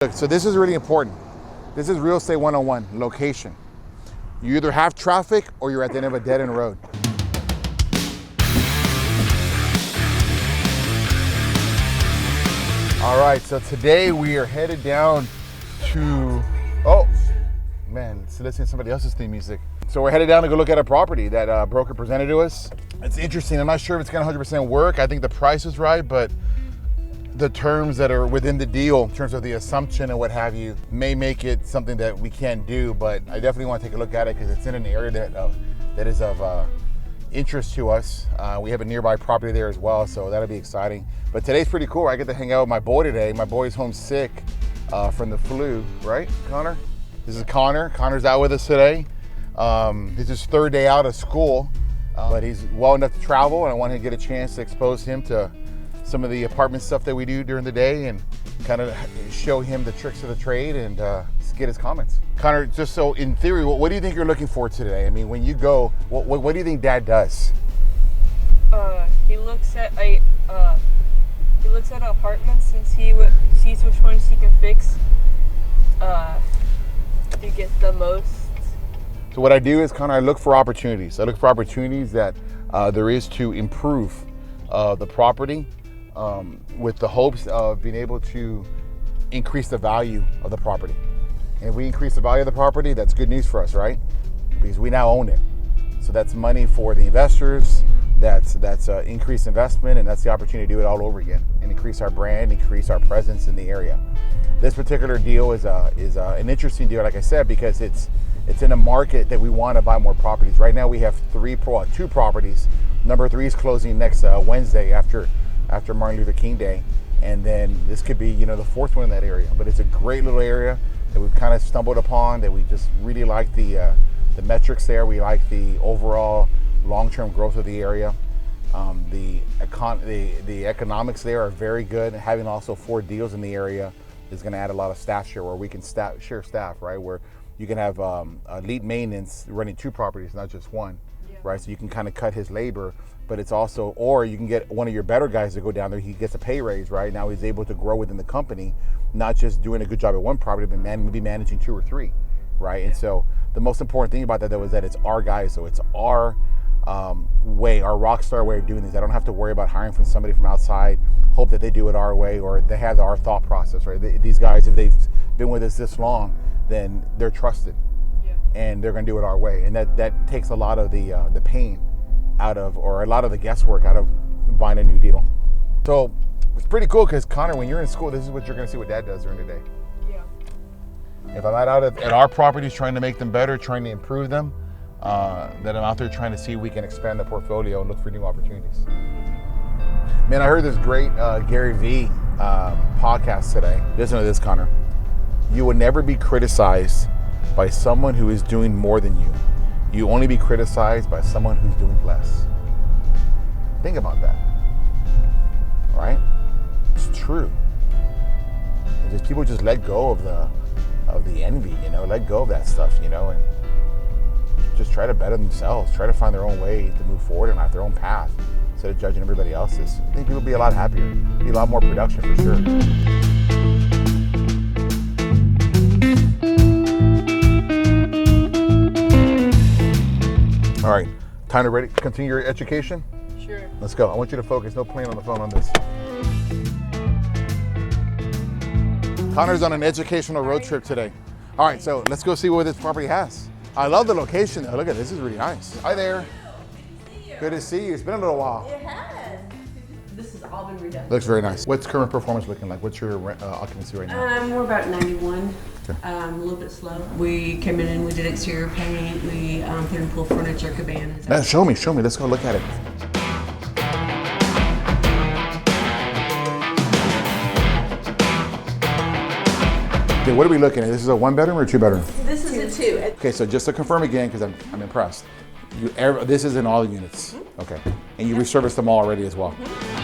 Look, so this is really important. This is real estate 101, location. You either have traffic or you're at the end of a dead end road. All right, so today we are headed down to, oh man, it's listening to somebody else's theme music. So we're headed down to go look at a property that a broker presented to us. It's interesting, I'm not sure if it's gonna 100% work. I think the price is right, but the terms that are within the deal in terms of the assumption and what have you may make it something that we can't do, but I definitely want to take a look at it because it's in an area that is of interest to us. We have a nearby property there as well, so that'll be exciting. But today's pretty cool. I get to hang out with my boy today. My boy's home sick from the flu, right, Connor? This is Connor. Connor's out with us today. This is his third day out of school, but he's well enough to travel, and I want to get a chance to expose him to some of the apartment stuff that we do during the day and kind of show him the tricks of the trade and get his comments. Connor, just so in theory, what do you think you're looking for today? I mean, when you go, what do you think Dad does? He looks at apartments and sees which ones he can fix to get the most. So what I do is, Connor, I look for opportunities. I look for opportunities that there is to improve the property, with the hopes of being able to increase the value of the property. And if we increase the value of the property, that's good news for us, right? Because we now own it. So that's money for the investors, that's increased investment, and that's the opportunity to do it all over again and increase our brand, increase our presence in the area. This particular deal is an interesting deal, like I said, because it's in a market that we want to buy more properties. Right now we have two properties. Number 3 is closing next Wednesday after Martin Luther King Day, and then this could be, the 4th one in that area. But it's a great little area that we've kind of stumbled upon, that we just really like the metrics there. We like the overall long-term growth of the area. The economics there are very good. Having also 4 deals in the area is going to add a lot of staff share, where we can share staff, right? Where you can have lead maintenance running 2 properties, not just one, right? So you can kind of cut his labor. But it's also, or you can get one of your better guys to go down there. He gets a pay raise, right? Now he's able to grow within the company, not just doing a good job at one property, but maybe managing 2 or 3, right? And so the most important thing about that, though, is that it's our guys. So it's our way, our Rockstar way of doing things. I don't have to worry about hiring from somebody from outside, hope that they do it our way, or they have our thought process, right? These guys, if they've been with us this long, then they're trusted, and they're going to do it our way. And that takes a lot of the pain out of, or a lot of the guesswork out of buying a new deal. So it's pretty cool because, Connor, when you're in school, this is what you're going to see what Dad does during the day. Yeah. If I'm not out at our properties trying to make them better, trying to improve them, then I'm out there trying to see if we can expand the portfolio and look for new opportunities. Man, I heard this great Gary Vee podcast today. Listen to this, Connor. You will never be criticized by someone who is doing more than you. You only be criticized by someone who's doing less. Think about that, right? It's true. People just let go of the envy, let go of that stuff, and just try to better themselves, try to find their own way to move forward and have their own path instead of judging everybody else's. I think people would be a lot happier, be a lot more production for sure. All right, time to continue your education? Sure. Let's go. I want you to focus. No playing on the phone on this. Connor's on an educational road trip today. All right, so let's go see what this property has. I love the location though. Look at this is really nice. Hi there. Good to see you. It's been a little while. It has. This has all been redone. Looks very nice. What's current performance looking like? What's your occupancy right now? We're about 91. Okay. A little bit slow. We came in and we did exterior paint. We put in full furniture, cabanas. Now, show me. Let's go look at it. Okay, what are we looking at? This is a 1-bedroom or 2-bedroom? This is a 2. Okay, so just to confirm again, because I'm impressed. This is in all the units. Mm-hmm. Okay, and you resurfaced them all already as well. Mm-hmm.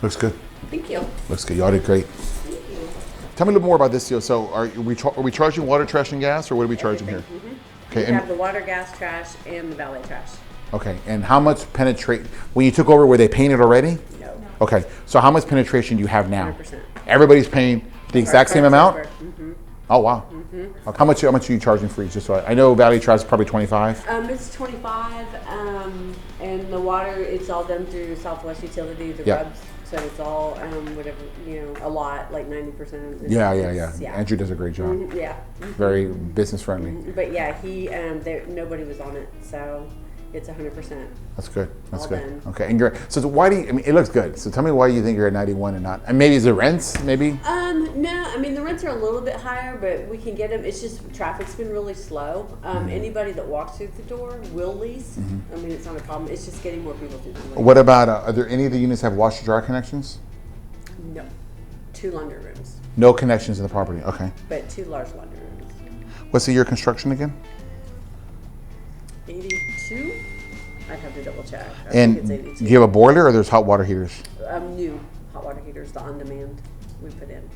Looks good. Thank you. Looks good. Y'all did great. Thank you. Tell me a little more about this deal. So, are we charging water, trash, and gas, or what are we charging here? Mm-hmm. Okay. We have the water, gas, trash, and the valet trash. Okay, and how much penetrate, when you took over, were they painted already? No. Okay, so how much penetration do you have now? 100%. Everybody's paying the exact same amount? Mm-hmm. Oh, wow. Okay. How much are you charging for each? Just so I know Valley Charge is probably 25. It's 25, and the water, it's all done through Southwest Utility, the Yep. RUBS, so it's all, whatever, a lot, like 90%. Yeah. Yeah. Andrew does a great job. Mhm, yeah. Very business friendly. But yeah, nobody was on it, so it's 100%. That's good. That's All good. done. Okay, and so why do you, I mean, it looks good. So tell me why you think you're at 91 and not, and maybe is it rents, maybe? No, I mean, the rents are a little bit higher, but we can get them. It's just traffic's been really slow. Anybody that walks through the door will lease. I mean, it's not a problem. It's just getting more people through the door. What about, are there any of the units have washer dryer connections? No. 2 laundry rooms, No connections in the property, okay. but 2 large laundry rooms. What's the year of construction again? 82? I'd have to double check. I And think it's do 82. you have a boiler or there's hot water heaters? New hot water heaters, the on-demand we put in.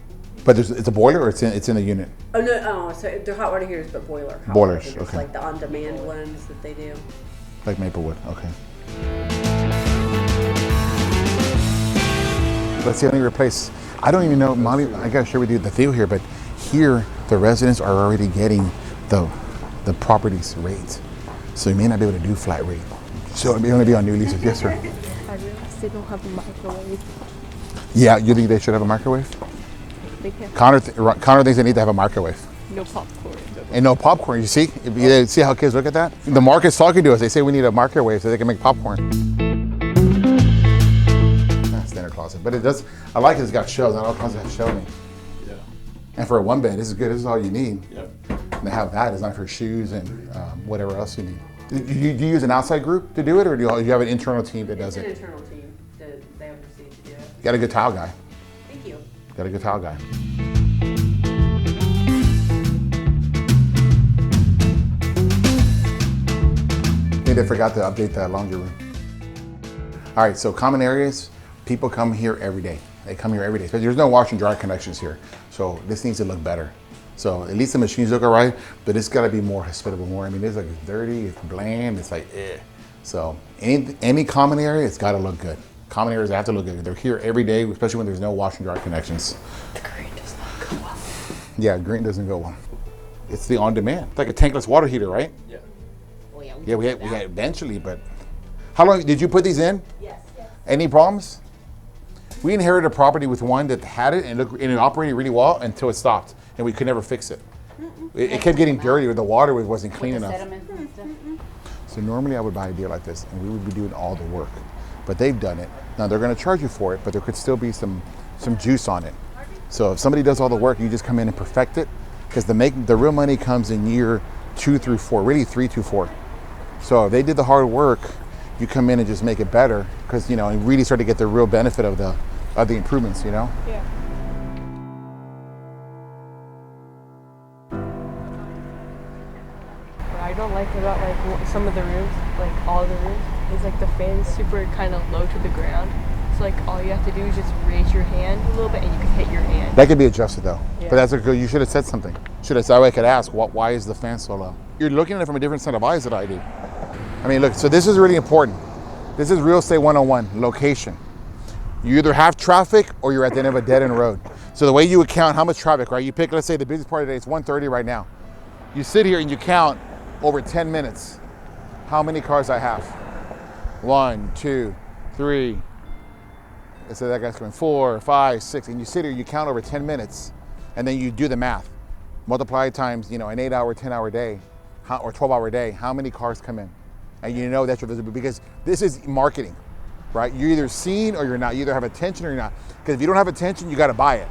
But it's a boiler or it's in the unit? Oh, no, so they're hot water heaters, but boiler. Hot Boilers, water heaters, okay. like the on-demand ones that they do. Like Maplewood, okay. Let's see how many replace. I don't even know, Molly, I gotta share with you the deal here, but here the residents are already getting the property's rate. So you may not be able to do flat rate. So it may only be on new leases, yes sir. I realized they don't have a microwave. Yeah, you think they should have a microwave? They can't. Connor thinks they need to have a microwave. No popcorn. And no popcorn, you see? See how kids look at that? The market's talking to us. They say we need a microwave so they can make popcorn. Standard closet. But it does, I like it, it's got shelves. Not all closets have shelving. Yeah. And for a 1-bed, this is good. This is all you need. Yep. And they have that. It's not for shoes and whatever else you need. Do you use an outside group to do it, or do you have an internal team that does It's an it? internal team that they oversee to do it. Got a good tile guy. Thank you. Got a good tile guy. Maybe I forgot to update that laundry room. All right, so common areas, people come here every day. They come here every day. There's no wash and dry connections here. So this needs to look better. So at least the machines look all right, but it's gotta be more hospitable more. I mean, it's like it's dirty, it's bland, it's like, eh. So any common area, it's gotta look good. Common areas have to look good. They're here every day, especially when there's no wash and dry connections. The green does not go well. Yeah, green doesn't go well. It's the on-demand. It's like a tankless water heater, right? Yeah. Oh, yeah, Yeah, we had eventually, but how long did you put these in? Yes. Any problems? We inherited a property with one that had it and it operated really well until it stopped, and we could never fix it. It kept getting dirty, or the water wasn't clean enough. So normally I would buy a deal like this, and we would be doing all the work, but they've done it. Now they're going to charge you for it, but there could still be some juice on it. So if somebody does all the work, you just come in and perfect it, because the real money comes in year 2 through 4, really 3 to 4. So if they did the hard work, you come in and just make it better, because and really start to get the real benefit of the improvements. Yeah. What I don't like about some of the rooms, like all the rooms, is like the fan's super kind of low to the ground. So like all you have to do is just raise your hand a little bit and you can hit your hand. That could be adjusted though. Yeah. But that's a good. You should have said something. So I could ask, why is the fan so low? You're looking at it from a different set of eyes that I do. I mean, look. So this is really important. This is real estate 101. Location. You either have traffic or you're at the end of a dead end road. So the way you would count how much traffic, right? You pick, let's say the busiest part of the day, it's 1:30 right now. You sit here and you count over 10 minutes how many cars I have. 1, 2, 3. So that guy's going 4, 5, 6, and you sit here, you count over 10 minutes, and then you do the math. Multiply times, an 8-hour, 10-hour day, or 12-hour day, how many cars come in? And you know that's your visibility, because this is marketing, right? You're either seen or you're not. You either have attention or you're not. Because if you don't have attention, you got to buy it.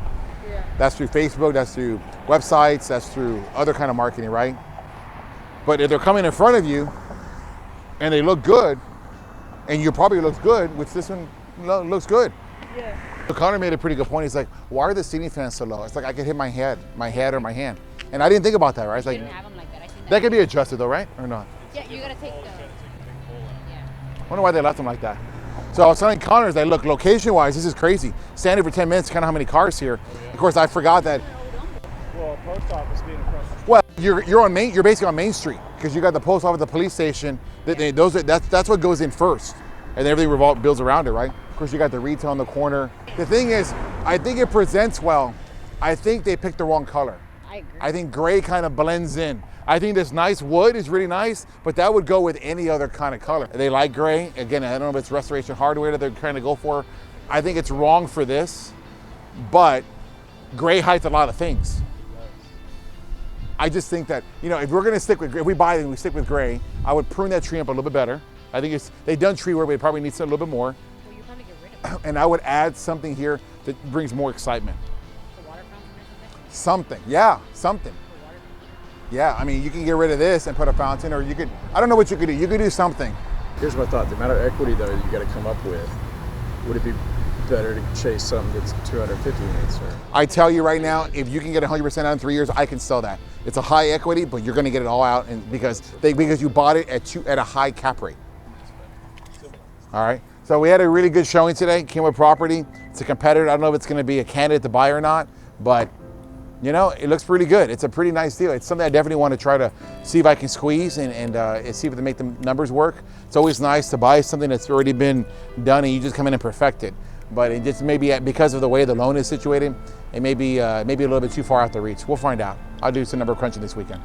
Yeah. That's through Facebook, that's through websites, that's through other kind of marketing, right? But if they're coming in front of you and they look good, and you probably looks good, which this one looks good. Yeah. So Connor made a pretty good point. He's like, why are the ceiling fans so low? It's like I could hit my head or my hand. And I didn't think about that, right? It's They like, don't have them like that. I think that could be adjusted though, right? Or not? yeah, you gotta take the. Yeah. I wonder why they left them like that. So I was telling Connor, that look, location-wise, this is crazy. Standing for 10 minutes, kind of how many cars here. Of course, I forgot that. Well, post office being across the street. Well, you're basically on Main Street, because you got the post office, the police station, That's what goes in first, and everything builds around it, right? Of course, you got the retail in the corner. The thing is, I think it presents well. I think they picked the wrong color. I agree. I think gray kind of blends in. I think this nice wood is really nice, but that would go with any other kind of color. They like gray. Again, I don't know if it's restoration hardware that they're trying to go for. I think it's wrong for this, but gray hides a lot of things. I just think that, you know, if we're gonna stick with gray, if we buy it and we stick with gray, I would prune that tree up a little bit better. I think they've done tree work, but it probably needs a little bit more. Well, you're gonna get rid of it. And I would add something here that brings more excitement. The water fountain or something? Something, yeah, something. The water fountain? Yeah, I mean, you can get rid of this and put a fountain, or you could, I don't know what you could do. You could do something. Here's my thought. The amount of equity, though, you got to come up with, would it be better to chase something that's 250 units? Or? I tell you right now, if you can get 100% out in 3 years, I can sell that. It's a high equity, but you're going to get it all out, and because you bought it at a high cap rate. All right. So we had a really good showing today. Kenwood property. It's a competitor. I don't know if it's going to be a candidate to buy or not, but you know, it looks pretty good. It's a pretty nice deal. It's something I definitely want to try to see if I can squeeze and see if I can make the numbers work. It's always nice to buy something that's already been done and you just come in and perfect it. But it just maybe because of the way the loan is situated, it may be a little bit too far out the reach. We'll find out. I'll do some number crunching this weekend.